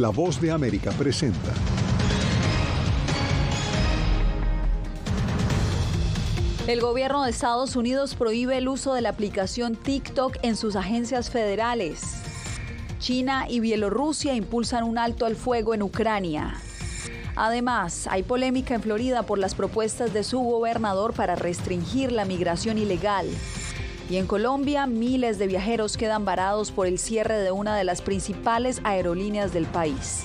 La Voz de América presenta. El gobierno de Estados Unidos prohíbe el uso de la aplicación TikTok en sus agencias federales. China y Bielorrusia impulsan un alto al fuego en Ucrania. Además, hay polémica en Florida por las propuestas de su gobernador para restringir la migración ilegal. Y en Colombia, miles de viajeros quedan varados por el cierre de una de las principales aerolíneas del país.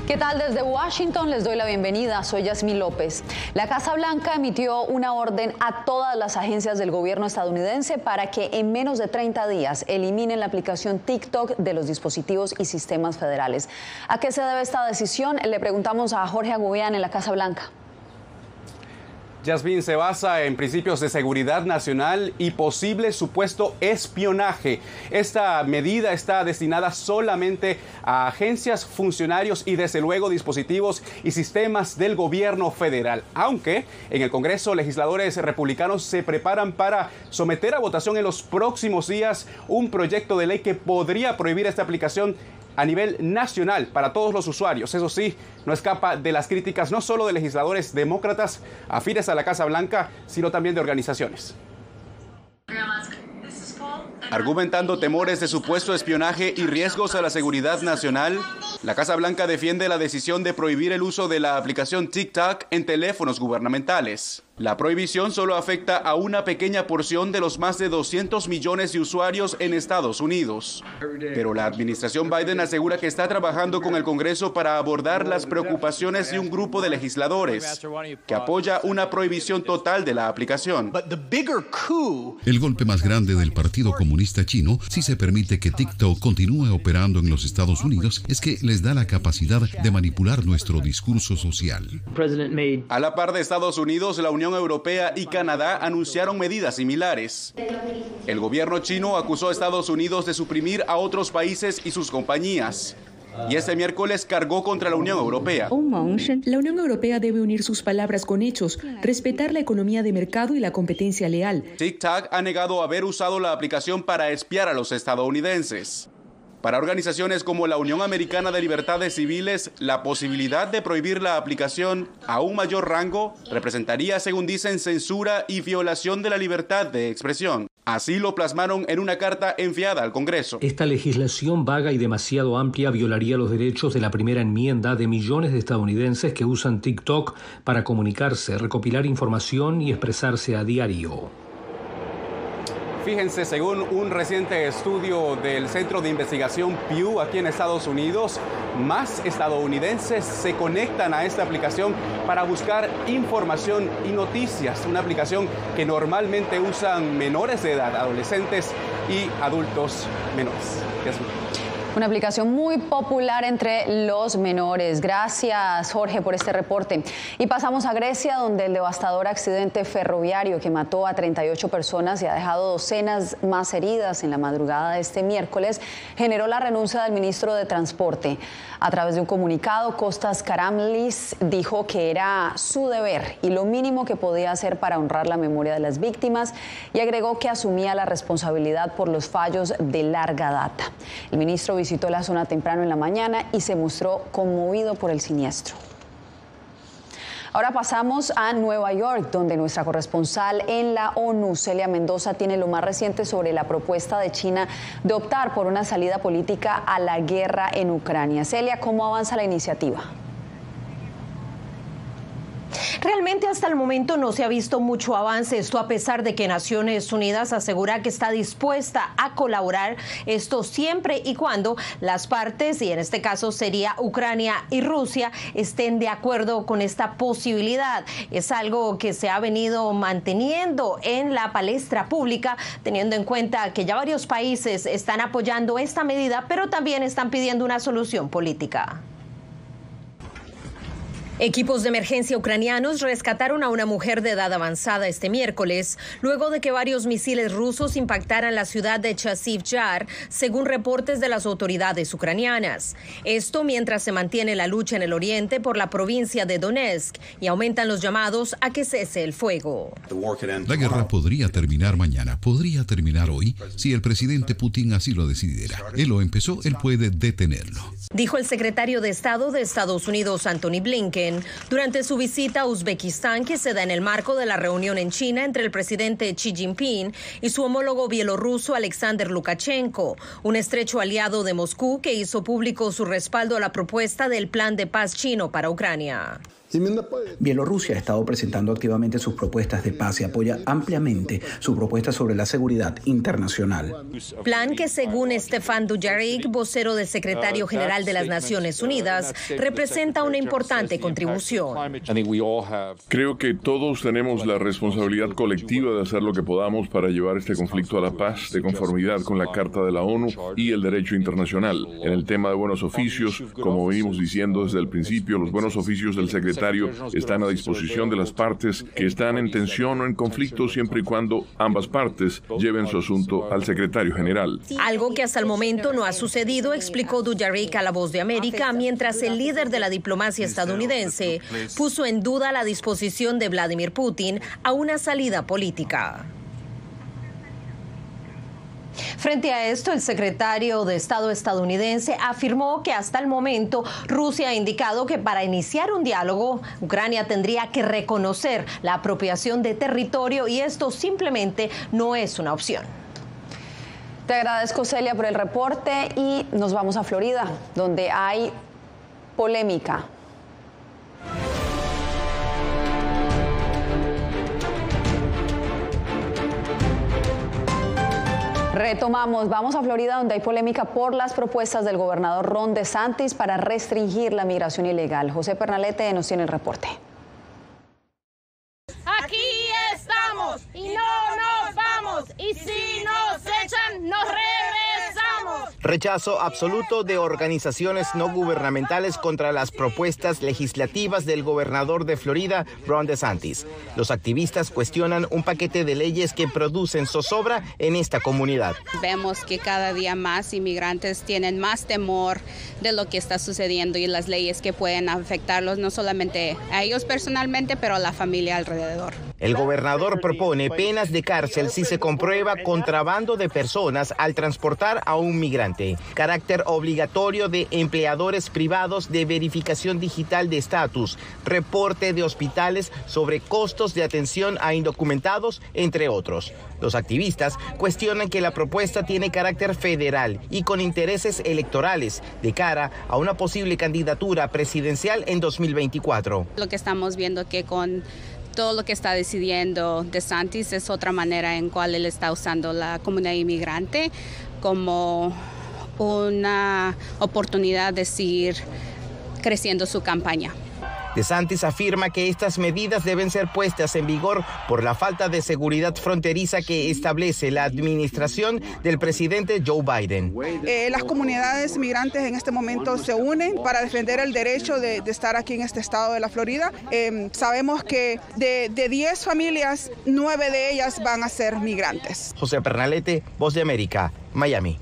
¿Qué tal? Desde Washington les doy la bienvenida. Soy Yasmín López. La Casa Blanca emitió una orden a todas las agencias del gobierno estadounidense para que en menos de 30 días eliminen la aplicación TikTok de los dispositivos y sistemas federales. ¿A qué se debe esta decisión? Le preguntamos a Jorge Agobián en la Casa Blanca. Yasmín, se basa en principios de seguridad nacional y posible supuesto espionaje. Esta medida está destinada solamente a agencias, funcionarios y desde luego dispositivos y sistemas del gobierno federal. Aunque en el Congreso legisladores republicanos se preparan para someter a votación en los próximos días un proyecto de ley que podría prohibir esta aplicación a nivel nacional para todos los usuarios. Eso sí, no escapa de las críticas no solo de legisladores demócratas afines a la Casa Blanca, sino también de organizaciones. Argumentando temores de supuesto espionaje y riesgos a la seguridad nacional, la Casa Blanca defiende la decisión de prohibir el uso de la aplicación TikTok en teléfonos gubernamentales. La prohibición solo afecta a una pequeña porción de los más de 200 millones de usuarios en Estados Unidos. Pero la administración Biden asegura que está trabajando con el Congreso para abordar las preocupaciones de un grupo de legisladores que apoya una prohibición total de la aplicación. El golpe más grande del Partido Comunista Chino, si se permite que TikTok continúe operando en los Estados Unidos, es que les da la capacidad de manipular nuestro discurso social. A la par de Estados Unidos, la Unión Europea y Canadá anunciaron medidas similares. El gobierno chino acusó a Estados Unidos de suprimir a otros países y sus compañías. Y este miércoles cargó contra la Unión Europea. La Unión Europea debe unir sus palabras con hechos, respetar la economía de mercado y la competencia leal. TikTok ha negado haber usado la aplicación para espiar a los estadounidenses. Para organizaciones como la Unión Americana de Libertades Civiles, la posibilidad de prohibir la aplicación a un mayor rango representaría, según dicen, censura y violación de la libertad de expresión. Así lo plasmaron en una carta enviada al Congreso. Esta legislación vaga y demasiado amplia violaría los derechos de la primera enmienda de millones de estadounidenses que usan TikTok para comunicarse, recopilar información y expresarse a diario. Fíjense, según un reciente estudio del Centro de Investigación Pew aquí en Estados Unidos, más estadounidenses se conectan a esta aplicación para buscar información y noticias. Una aplicación que normalmente usan menores de edad, adolescentes y adultos menores. Una aplicación muy popular entre los menores. Gracias, Jorge, por este reporte. Y pasamos a Grecia, donde el devastador accidente ferroviario que mató a 38 personas y ha dejado docenas más heridas en la madrugada de este miércoles generó la renuncia del ministro de Transporte. A través de un comunicado, Kostas Karamlis dijo que era su deber y lo mínimo que podía hacer para honrar la memoria de las víctimas, y agregó que asumía la responsabilidad por los fallos de larga data. El ministro visitó la zona temprano en la mañana y se mostró conmovido por el siniestro. Ahora pasamos a Nueva York, donde nuestra corresponsal en la ONU, Celia Mendoza, tiene lo más reciente sobre la propuesta de China de optar por una salida política a la guerra en Ucrania. Celia, ¿cómo avanza la iniciativa? Realmente hasta el momento no se ha visto mucho avance, esto a pesar de que Naciones Unidas asegura que está dispuesta a colaborar, esto siempre y cuando las partes, y en este caso sería Ucrania y Rusia, estén de acuerdo con esta posibilidad. Es algo que se ha venido manteniendo en la palestra pública, teniendo en cuenta que ya varios países están apoyando esta medida, pero también están pidiendo una solución política. Equipos de emergencia ucranianos rescataron a una mujer de edad avanzada este miércoles, luego de que varios misiles rusos impactaran la ciudad de Chasiv Yar, según reportes de las autoridades ucranianas. Esto mientras se mantiene la lucha en el oriente por la provincia de Donetsk y aumentan los llamados a que cese el fuego. La guerra podría terminar mañana, podría terminar hoy, si el presidente Putin así lo decidiera. Él lo empezó, él puede detenerlo, dijo el secretario de Estado de Estados Unidos, Antony Blinken, durante su visita a Uzbekistán, que se da en el marco de la reunión en China entre el presidente Xi Jinping y su homólogo bielorruso Alexander Lukashenko, un estrecho aliado de Moscú que hizo público su respaldo a la propuesta del plan de paz chino para Ucrania. Bielorrusia ha estado presentando activamente sus propuestas de paz y apoya ampliamente su propuesta sobre la seguridad internacional. Plan que, según Stefan Dujarric, vocero del secretario general de las Naciones Unidas, representa una importante contribución. Creo que todos tenemos la responsabilidad colectiva de hacer lo que podamos para llevar este conflicto a la paz de conformidad con la Carta de la ONU y el derecho internacional. En el tema de buenos oficios, como venimos diciendo desde el principio, los buenos oficios del secretario están a disposición de las partes que están en tensión o en conflicto siempre y cuando ambas partes lleven su asunto al secretario general. Algo que hasta el momento no ha sucedido, explicó Dujarric a La Voz de América, mientras el líder de la diplomacia estadounidense puso en duda la disposición de Vladimir Putin a una salida política. Frente a esto, el secretario de Estado estadounidense afirmó que hasta el momento Rusia ha indicado que para iniciar un diálogo, Ucrania tendría que reconocer la apropiación de territorio y esto simplemente no es una opción. Te agradezco, Celia, por el reporte y nos vamos a Florida, donde hay polémica. Retomamos, vamos a Florida, donde hay polémica por las propuestas del gobernador Ron DeSantis para restringir la migración ilegal. José Pernalete nos tiene el reporte. Aquí estamos y no nos vamos, y si nos echan, nos regresamos. Rechazo absoluto de organizaciones no gubernamentales contra las propuestas legislativas del gobernador de Florida, Ron DeSantis. Los activistas cuestionan un paquete de leyes que producen zozobra en esta comunidad. Vemos que cada día más inmigrantes tienen más temor de lo que está sucediendo y las leyes que pueden afectarlos no solamente a ellos personalmente, pero a la familia alrededor. El gobernador propone penas de cárcel si se comprueba contrabando de personas al transportar a un migrante, carácter obligatorio de empleadores privados de verificación digital de estatus, reporte de hospitales sobre costos de atención a indocumentados, entre otros. Los activistas cuestionan que la propuesta tiene carácter federal y con intereses electorales de cara a una posible candidatura presidencial en 2024. Lo que estamos viendo que con todo lo que está decidiendo DeSantis es otra manera en cual él está usando la comunidad inmigrante como una oportunidad de seguir creciendo su campaña. DeSantis afirma que estas medidas deben ser puestas en vigor por la falta de seguridad fronteriza que establece la administración del presidente Joe Biden. Las comunidades migrantes en este momento se unen para defender el derecho de estar aquí en este estado de la Florida. Sabemos que de 10 familias, 9 de ellas van a ser migrantes. José Pernalete, Voz de América, Miami.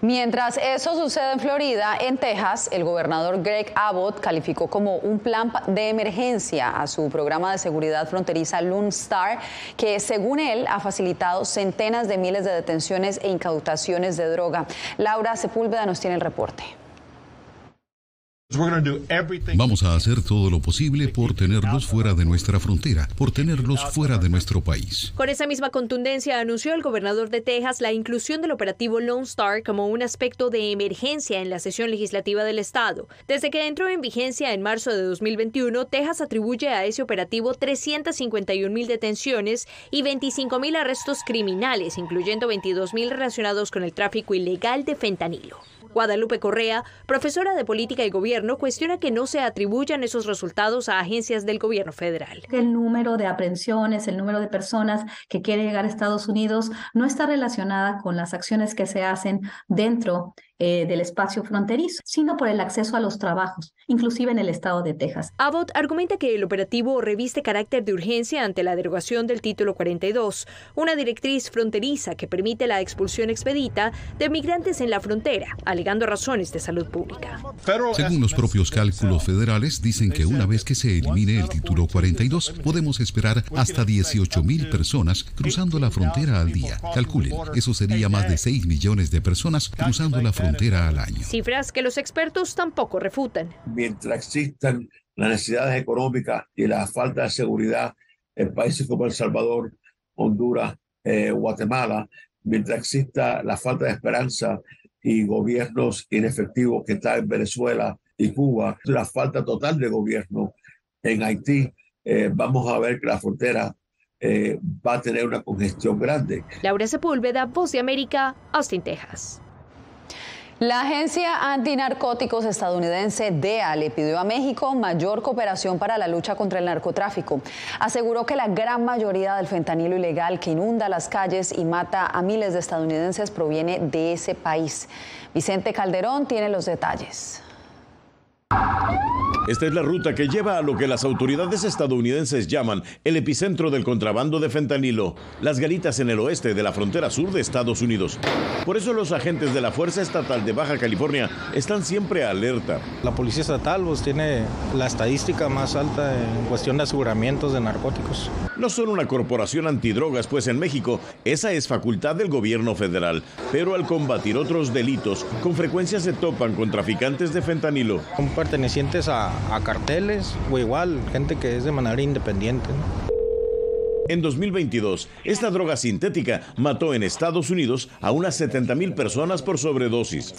Mientras eso sucede en Florida, en Texas, el gobernador Greg Abbott calificó como un plan de emergencia a su programa de seguridad fronteriza Lone Star, que según él ha facilitado centenas de miles de detenciones e incautaciones de droga. Laura Sepúlveda nos tiene el reporte. Vamos a hacer todo lo posible por tenerlos fuera de nuestra frontera, por tenerlos fuera de nuestro país. Con esa misma contundencia anunció el gobernador de Texas la inclusión del operativo Lone Star como un aspecto de emergencia en la sesión legislativa del estado. Desde que entró en vigencia en marzo de 2021, Texas atribuye a ese operativo 351,000 detenciones y 25,000 arrestos criminales, incluyendo 22,000 relacionados con el tráfico ilegal de fentanilo. Guadalupe Correa, profesora de Política y Gobierno, cuestiona que no se atribuyan esos resultados a agencias del gobierno federal. El número de aprehensiones, el número de personas que quieren llegar a Estados Unidos no está relacionada con las acciones que se hacen dentro del espacio fronterizo, sino por el acceso a los trabajos, inclusive en el estado de Texas. Abbott argumenta que el operativo reviste carácter de urgencia ante la derogación del Título 42, una directriz fronteriza que permite la expulsión expedita de migrantes en la frontera, alegando razones de salud pública. Según los propios cálculos federales, dicen que una vez que se elimine el Título 42, podemos esperar hasta 18,000 personas cruzando la frontera al día. Calculen, eso sería más de 6 millones de personas cruzando la frontera al año. Cifras que los expertos tampoco refutan. Mientras existan las necesidades económicas y la falta de seguridad en países como El Salvador, Honduras, Guatemala, mientras exista la falta de esperanza y gobiernos inefectivos que están en Venezuela y Cuba, la falta total de gobierno en Haití, vamos a ver que la frontera va a tener una congestión grande. Laura Sepúlveda, Voz de América, Austin, Texas. La agencia antinarcóticos estadounidense DEA le pidió a México mayor cooperación para la lucha contra el narcotráfico. Aseguró que la gran mayoría del fentanilo ilegal que inunda las calles y mata a miles de estadounidenses proviene de ese país. Vicente Calderón tiene los detalles. Esta es la ruta que lleva a lo que las autoridades estadounidenses llaman el epicentro del contrabando de fentanilo, las Galitas en el oeste de la frontera sur de Estados Unidos. Por eso los agentes de la Fuerza Estatal de Baja California están siempre alerta. La Policía Estatal tiene la estadística más alta en cuestión de aseguramientos de narcóticos. No son una corporación antidrogas, pues en México esa es facultad del gobierno federal. Pero al combatir otros delitos, con frecuencia se topan con traficantes de fentanilo. Son pertenecientes a carteles o igual gente que es de manera independiente, ¿no? En 2022, esta droga sintética mató en Estados Unidos a unas 70,000 personas por sobredosis.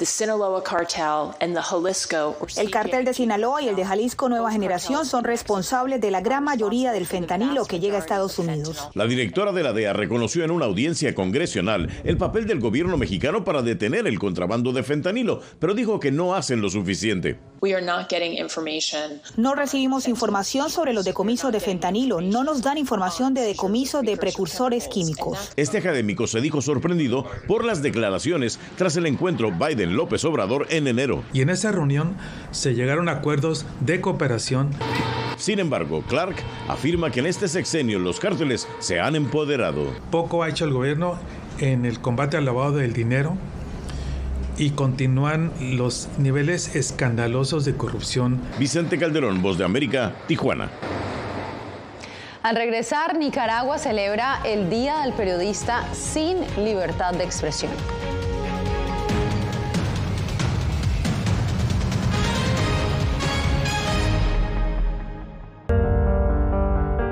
El cartel de Sinaloa y el de Jalisco Nueva Generación son responsables de la gran mayoría del fentanilo que llega a Estados Unidos. La directora de la DEA reconoció en una audiencia congresional el papel del gobierno mexicano para detener el contrabando de fentanilo, pero dijo que no hacen lo suficiente. No recibimos información sobre los decomisos de fentanilo, no nos dan información de decomiso de precursores químicos. Este académico se dijo sorprendido por las declaraciones tras el encuentro Biden-López Obrador en enero. Y en esa reunión se llegaron a acuerdos de cooperación. Sin embargo, Clark afirma que en este sexenio los cárteles se han empoderado. Poco ha hecho el gobierno en el combate al lavado del dinero y continúan los niveles escandalosos de corrupción. Vicente Calderón, Voz de América, Tijuana. Al regresar, Nicaragua celebra el Día del Periodista sin libertad de expresión.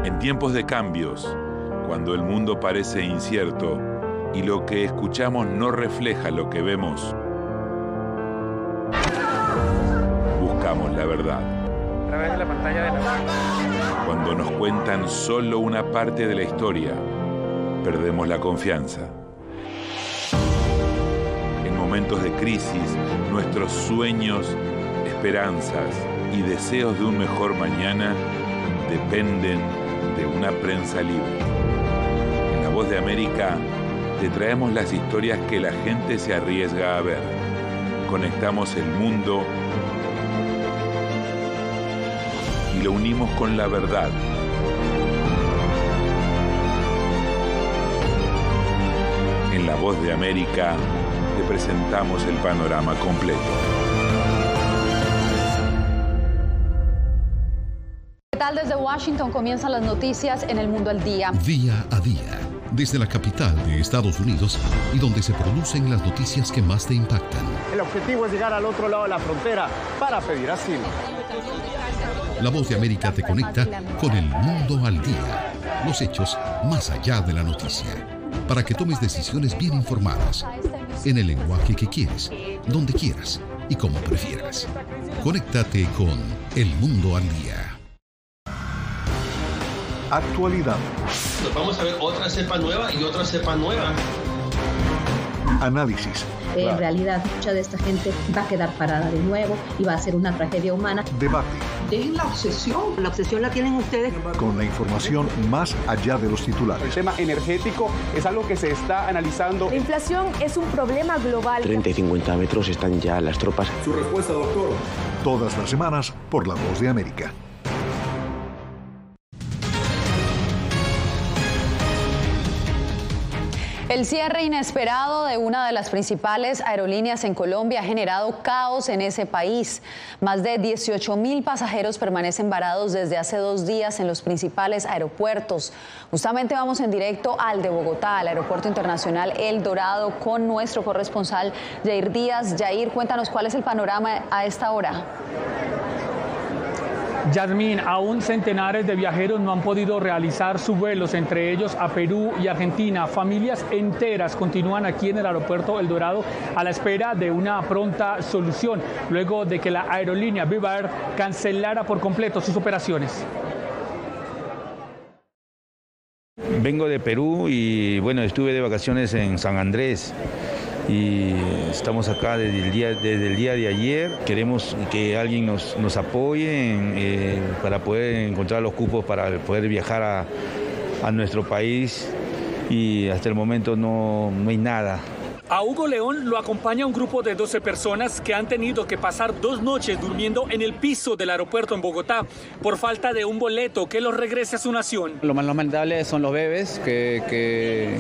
En tiempos de cambios, cuando el mundo parece incierto y lo que escuchamos no refleja lo que vemos, buscamos la verdad. A través de la pantalla de la... Cuando nos cuentan solo una parte de la historia, perdemos la confianza. En momentos de crisis, nuestros sueños, esperanzas y deseos de un mejor mañana dependen de una prensa libre. En La Voz de América te traemos las historias que la gente se arriesga a ver. Conectamos el mundo y lo unimos con la verdad. En La Voz de América te presentamos el panorama completo. ¿Qué tal? Desde Washington comienzan las noticias en El Mundo al Día. Día a día, desde la capital de Estados Unidos y donde se producen las noticias que más te impactan. El objetivo es llegar al otro lado de la frontera para pedir asilo. La Voz de América te conecta con El Mundo al Día. Los hechos más allá de la noticia. Para que tomes decisiones bien informadas. En el lenguaje que quieres, donde quieras y como prefieras. Conéctate con El Mundo al Día. Actualidad. Nos vamos a ver otra cepa nueva y otra cepa nueva. Análisis. En realidad, mucha de esta gente va a quedar parada de nuevo y va a ser una tragedia humana. Debate. dejen la obsesión. La obsesión la tienen ustedes. Con la información más allá de los titulares. El tema energético es algo que se está analizando. La inflación es un problema global. 30 y 50 metros están ya las tropas. Su respuesta, doctor. Todas las semanas por La Voz de América. El cierre inesperado de una de las principales aerolíneas en Colombia ha generado caos en ese país. Más de 18.000 pasajeros permanecen varados desde hace 2 días en los principales aeropuertos. Justamente vamos en directo al de Bogotá, al Aeropuerto Internacional El Dorado, con nuestro corresponsal Jair Díaz. Jair, cuéntanos cuál es el panorama a esta hora. Yasmín, aún centenares de viajeros no han podido realizar sus vuelos, entre ellos a Perú y Argentina. Familias enteras continúan aquí en el aeropuerto El Dorado a la espera de una pronta solución, luego de que la aerolínea Viva Air cancelara por completo sus operaciones. Vengo de Perú y bueno, estuve de vacaciones en San Andrés. Y estamos acá desde el día de ayer. Queremos que alguien nos apoye para poder encontrar los cupos para poder viajar a nuestro país, y hasta el momento no hay nada. A Hugo León lo acompaña un grupo de 12 personas que han tenido que pasar 2 noches durmiendo en el piso del aeropuerto en Bogotá por falta de un boleto que los regrese a su nación. Lo más lamentable son los bebés que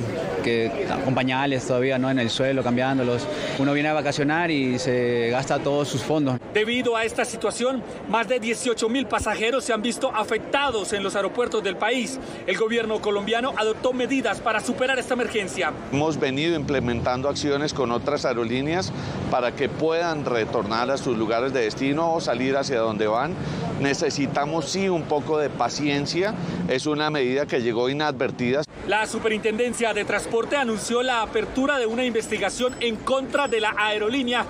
con pañales todavía, ¿no?, en el suelo, cambiándolos. Uno viene a vacacionar y se gasta todos sus fondos. Debido a esta situación, más de 18.000 pasajeros se han visto afectados en los aeropuertos del país. El gobierno colombiano adoptó medidas para superar esta emergencia. Hemos venido implementando acciones con otras aerolíneas para que puedan retornar a sus lugares de destino o salir hacia donde van. Necesitamos sí un poco de paciencia, es una medida que llegó inadvertida. La Superintendencia de Transporte anunció la apertura de una investigación en contra de la aerolínea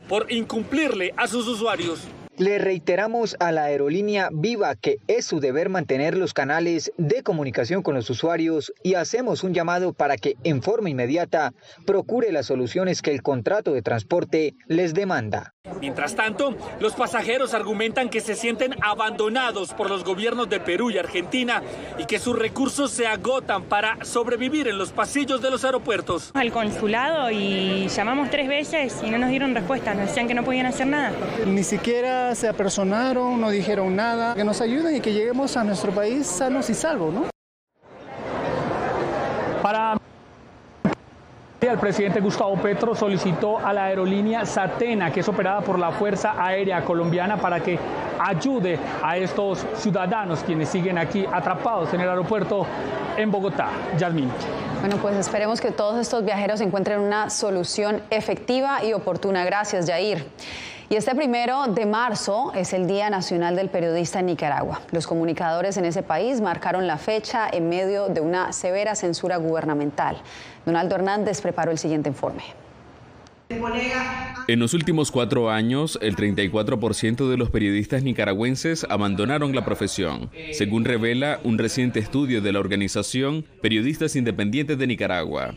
por incumplirle a sus usuarios. Le reiteramos a la aerolínea Viva que es su deber mantener los canales de comunicación con los usuarios y hacemos un llamado para que en forma inmediata procure las soluciones que el contrato de transporte les demanda. Mientras tanto, los pasajeros argumentan que se sienten abandonados por los gobiernos de Perú y Argentina y que sus recursos se agotan para sobrevivir en los pasillos de los aeropuertos. Al consulado y llamamos 3 veces y no nos dieron respuesta, nos decían que no podían hacer nada. Ni siquiera se apersonaron, no dijeron nada, que nos ayuden y que lleguemos a nuestro país sanos y salvos, ¿no? El presidente Gustavo Petro solicitó a la aerolínea Satena, que es operada por la Fuerza Aérea Colombiana, para que ayude a estos ciudadanos quienes siguen aquí atrapados en el aeropuerto en Bogotá. Yasmín. Bueno, pues esperemos que todos estos viajeros encuentren una solución efectiva y oportuna. Gracias, Jair. Y este 1 de marzo es el Día Nacional del Periodista en Nicaragua. Los comunicadores en ese país marcaron la fecha en medio de una severa censura gubernamental. Donaldo Hernández preparó el siguiente informe. En los últimos 4 años, el 34% de los periodistas nicaragüenses abandonaron la profesión, según revela un reciente estudio de la organización Periodistas Independientes de Nicaragua.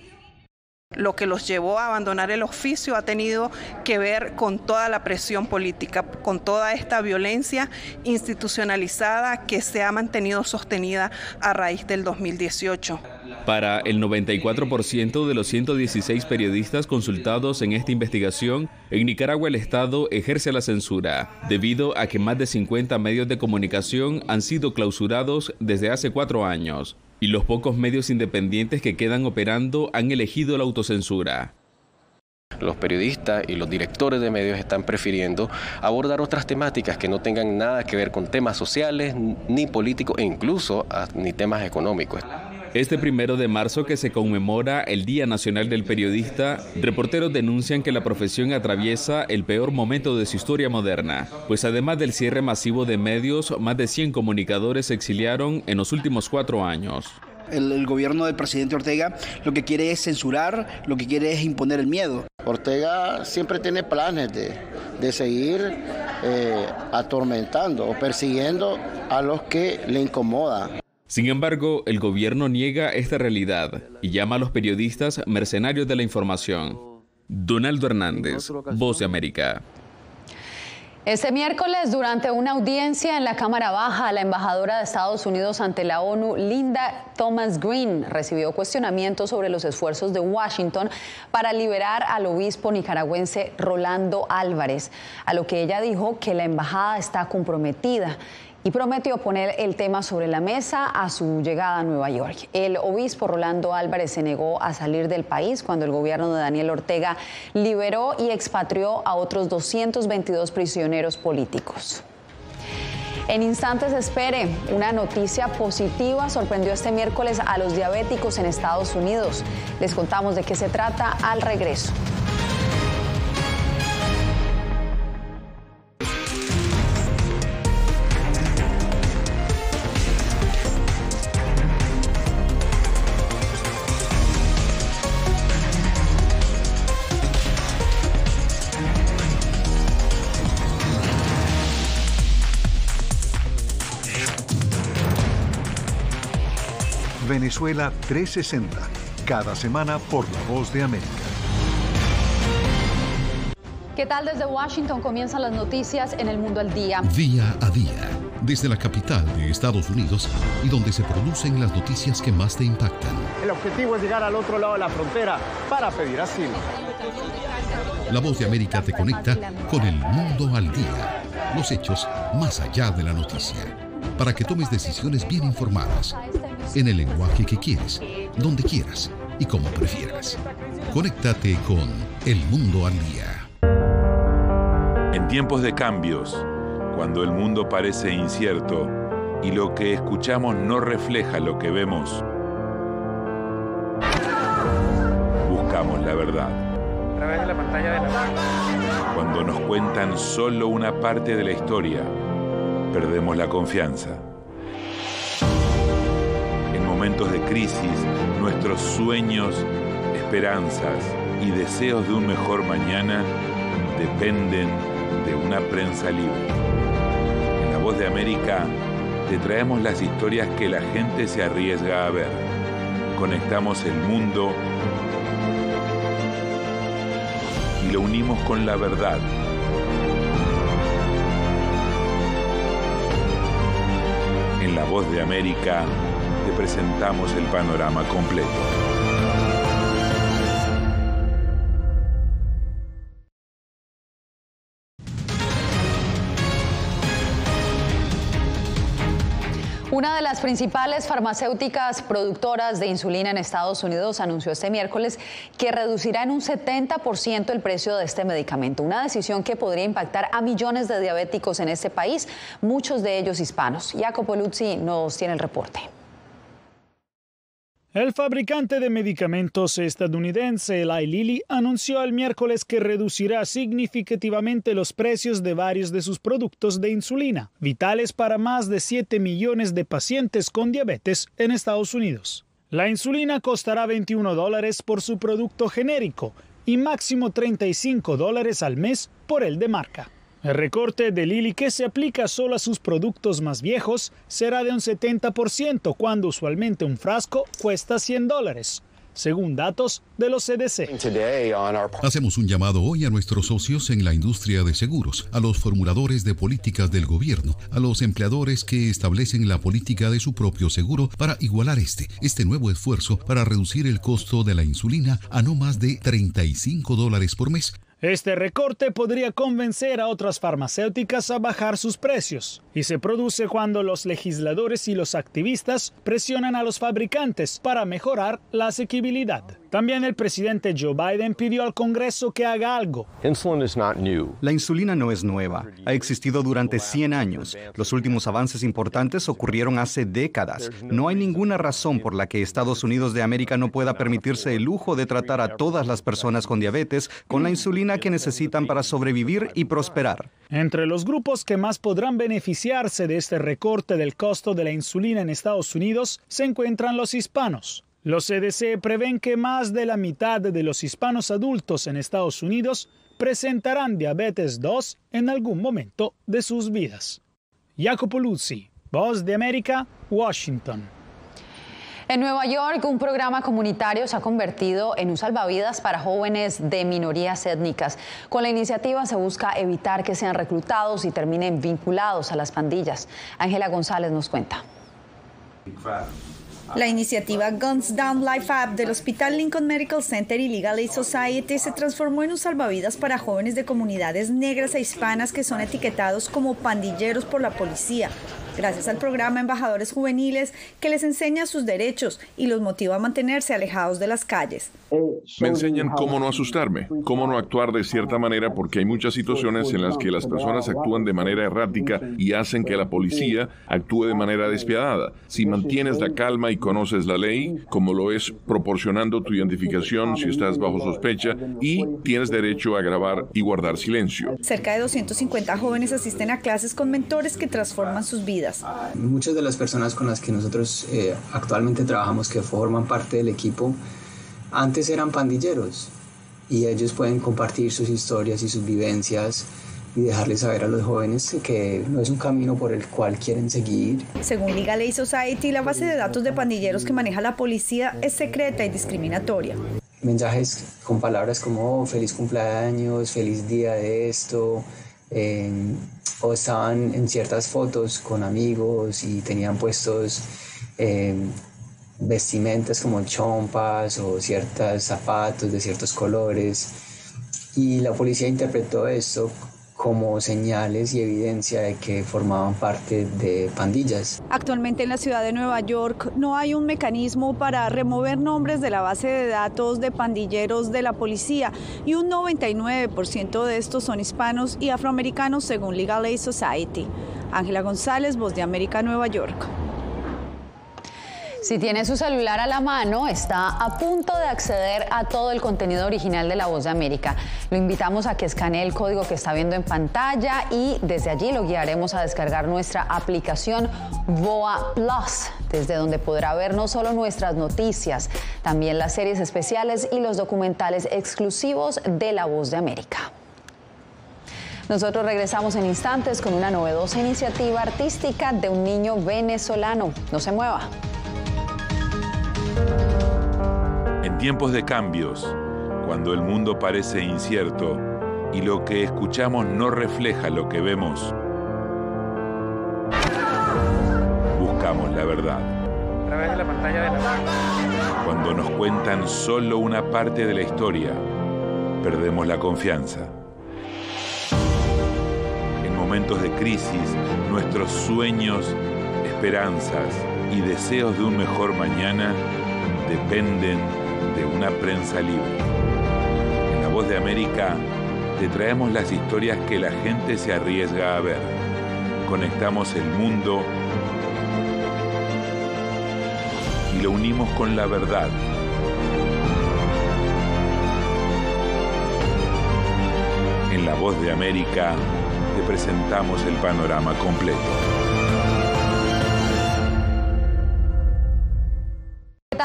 Lo que los llevó a abandonar el oficio ha tenido que ver con toda la presión política, con toda esta violencia institucionalizada que se ha mantenido sostenida a raíz del 2018. Para el 94% de los 116 periodistas consultados en esta investigación, en Nicaragua el Estado ejerce la censura, debido a que más de 50 medios de comunicación han sido clausurados desde hace 4 años. Y los pocos medios independientes que quedan operando han elegido la autocensura. Los periodistas y los directores de medios están prefiriendo abordar otras temáticas que no tengan nada que ver con temas sociales, ni políticos e incluso ni temas económicos. Este 1 de marzo, que se conmemora el Día Nacional del Periodista, reporteros denuncian que la profesión atraviesa el peor momento de su historia moderna, pues además del cierre masivo de medios, más de 100 comunicadores se exiliaron en los últimos 4 años. El gobierno del presidente Ortega lo que quiere es censurar, lo que quiere es imponer el miedo. Ortega siempre tiene planes de seguir atormentando o persiguiendo a los que le incomodan. Sin embargo, el gobierno niega esta realidad y llama a los periodistas mercenarios de la información. Donaldo Hernández, Voz de América. Este miércoles, durante una audiencia en la Cámara Baja, la embajadora de Estados Unidos ante la ONU, Linda Thomas-Green, recibió cuestionamientos sobre los esfuerzos de Washington para liberar al obispo nicaragüense Rolando Álvarez, a lo que ella dijo que la embajada está comprometida y prometió poner el tema sobre la mesa a su llegada a Nueva York. El obispo Rolando Álvarez se negó a salir del país cuando el gobierno de Daniel Ortega liberó y expatrió a otros 222 prisioneros políticos. En instantes espere, una noticia positiva sorprendió este miércoles a los diabéticos en Estados Unidos. Les contamos de qué se trata al regreso. Venezuela 360, cada semana por La Voz de América. ¿Qué tal? Desde Washington comienzan las noticias en El Mundo al Día. Día a día, desde la capital de Estados Unidos y donde se producen las noticias que más te impactan. El objetivo es llegar al otro lado de la frontera para pedir asilo. La Voz de América te conecta con El Mundo al Día. Los hechos más allá de la noticia. Para que tomes decisiones bien informadas. En el lenguaje que quieres, donde quieras y como prefieras. Conéctate con El Mundo al Día. En tiempos de cambios, cuando el mundo parece incierto y lo que escuchamos no refleja lo que vemos, buscamos la verdad. A través de la pantalla de la... Cuando nos cuentan solo una parte de la historia, perdemos la confianza. En momentos de crisis, nuestros sueños, esperanzas y deseos de un mejor mañana dependen de una prensa libre. En La Voz de América te traemos las historias que la gente se arriesga a ver. Conectamos el mundo y lo unimos con la verdad. En La Voz de América te presentamos el panorama completo. Una de las principales farmacéuticas productoras de insulina en Estados Unidos anunció este miércoles que reducirá en un 70% el precio de este medicamento, una decisión que podría impactar a millones de diabéticos en este país, muchos de ellos hispanos. Jacopo Luzzi nos tiene el reporte. El fabricante de medicamentos estadounidense Eli Lilly anunció el miércoles que reducirá significativamente los precios de varios de sus productos de insulina, vitales para más de 7 millones de pacientes con diabetes en Estados Unidos. La insulina costará $21 por su producto genérico y máximo $35 al mes por el de marca. El recorte de Lilly, que se aplica solo a sus productos más viejos, será de un 70% cuando usualmente un frasco cuesta $100, según datos de los CDC. Hacemos un llamado hoy a nuestros socios en la industria de seguros, a los formuladores de políticas del gobierno, a los empleadores que establecen la política de su propio seguro para igualar este nuevo esfuerzo para reducir el costo de la insulina a no más de $35 por mes. Este recorte podría convencer a otras farmacéuticas a bajar sus precios y se produce cuando los legisladores y los activistas presionan a los fabricantes para mejorar la asequibilidad. También el presidente Joe Biden pidió al Congreso que haga algo. La insulina no es nueva, ha existido durante 100 años. Los últimos avances importantes ocurrieron hace décadas. No hay ninguna razón por la que Estados Unidos de América no pueda permitirse el lujo de tratar a todas las personas con diabetes con la insulina que necesitan para sobrevivir y prosperar. Entre los grupos que más podrán beneficiarse de este recorte del costo de la insulina en Estados Unidos se encuentran los hispanos. Los CDC prevén que más de la mitad de los hispanos adultos en Estados Unidos presentarán diabetes 2 en algún momento de sus vidas. Jacopo Luzzi, Voz de América, Washington. En Nueva York, un programa comunitario se ha convertido en un salvavidas para jóvenes de minorías étnicas. Con la iniciativa se busca evitar que sean reclutados y terminen vinculados a las pandillas. Ángela González nos cuenta. La iniciativa Guns Down Life App del Hospital Lincoln Medical Center y Legal Aid Society se transformó en un salvavidas para jóvenes de comunidades negras e hispanas que son etiquetados como pandilleros por la policía. Gracias al programa Embajadores Juveniles, que les enseña sus derechos y los motiva a mantenerse alejados de las calles. Me enseñan cómo no asustarme, cómo no actuar de cierta manera, porque hay muchas situaciones en las que las personas actúan de manera errática y hacen que la policía actúe de manera despiadada. Si mantienes la calma y conoces la ley, como lo es proporcionando tu identificación si estás bajo sospecha, y tienes derecho a grabar y guardar silencio. Cerca de 250 jóvenes asisten a clases con mentores que transforman sus vidas. Muchas de las personas con las que nosotros actualmente trabajamos, que forman parte del equipo, antes eran pandilleros, y ellos pueden compartir sus historias y sus vivencias y dejarles saber a los jóvenes que no es un camino por el cual quieren seguir. Según Legal Aid Society, la base de datos de pandilleros que maneja la policía es secreta y discriminatoria. Mensajes con palabras como feliz cumpleaños, feliz día de esto, o estaban en ciertas fotos con amigos y tenían puestos vestimentas como chompas o ciertos zapatos de ciertos colores, y la policía interpretó esto como señales y evidencia de que formaban parte de pandillas. Actualmente en la ciudad de Nueva York no hay un mecanismo para remover nombres de la base de datos de pandilleros de la policía, y un 99% de estos son hispanos y afroamericanos según Legal Aid Society. Ángela González, Voz de América, Nueva York. Si tiene su celular a la mano, está a punto de acceder a todo el contenido original de La Voz de América. Lo invitamos a que escanee el código que está viendo en pantalla y desde allí lo guiaremos a descargar nuestra aplicación VOA Plus, desde donde podrá ver no solo nuestras noticias, también las series especiales y los documentales exclusivos de La Voz de América. Nosotros regresamos en instantes con una novedosa iniciativa artística de un niño venezolano. No se mueva. En tiempos de cambios, cuando el mundo parece incierto y lo que escuchamos no refleja lo que vemos, buscamos la verdad. A través de la pantalla de la... Cuando nos cuentan solo una parte de la historia, perdemos la confianza. En momentos de crisis, nuestros sueños, esperanzas y deseos de un mejor mañana dependen de una prensa libre. En La Voz de América te traemos las historias que la gente se arriesga a ver. Conectamos el mundo y lo unimos con la verdad. En La Voz de América te presentamos el panorama completo.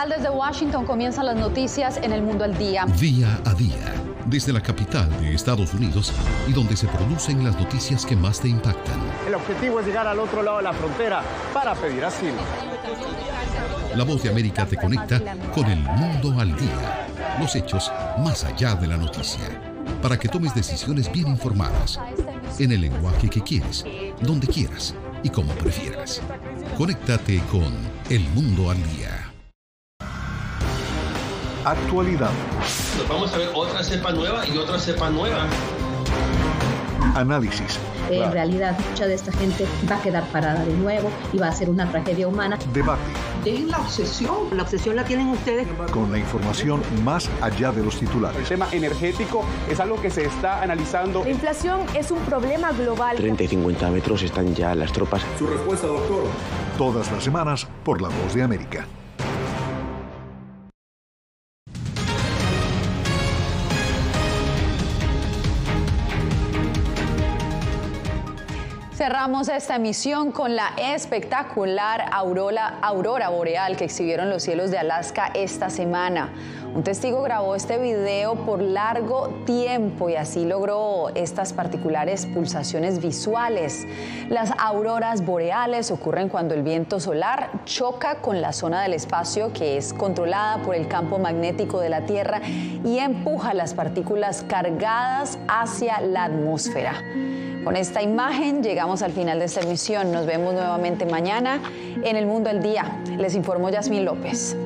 Desde Washington comienzan las noticias en El Mundo al Día. Día a día, desde la capital de Estados Unidos y donde se producen las noticias que más te impactan. El objetivo es llegar al otro lado de la frontera para pedir asilo. La Voz de América te conecta con El Mundo al Día. Los hechos más allá de la noticia. Para que tomes decisiones bien informadas. En el lenguaje que quieres, donde quieras y como prefieras. Conéctate con El Mundo al Día. Actualidad. Nos vamos a ver otra cepa nueva y otra cepa nueva. Análisis. En realidad, mucha de esta gente va a quedar parada de nuevo y va a ser una tragedia humana. Debate. Dejen la obsesión. La obsesión la tienen ustedes. Con la información más allá de los titulares. El tema energético es algo que se está analizando. La inflación es un problema global. 30 y 50 metros están ya las tropas. Su respuesta, doctor. Todas las semanas por La Voz de América. Cerramos esta emisión con la espectacular aurora boreal que exhibieron los cielos de Alaska esta semana. Un testigo grabó este video por largo tiempo y así logró estas particulares pulsaciones visuales. Las auroras boreales ocurren cuando el viento solar choca con la zona del espacio que es controlada por el campo magnético de la Tierra y empuja las partículas cargadas hacia la atmósfera. Con esta imagen llegamos al final de esta emisión. Nos vemos nuevamente mañana en El Mundo al Día. Les informó Yasmín López.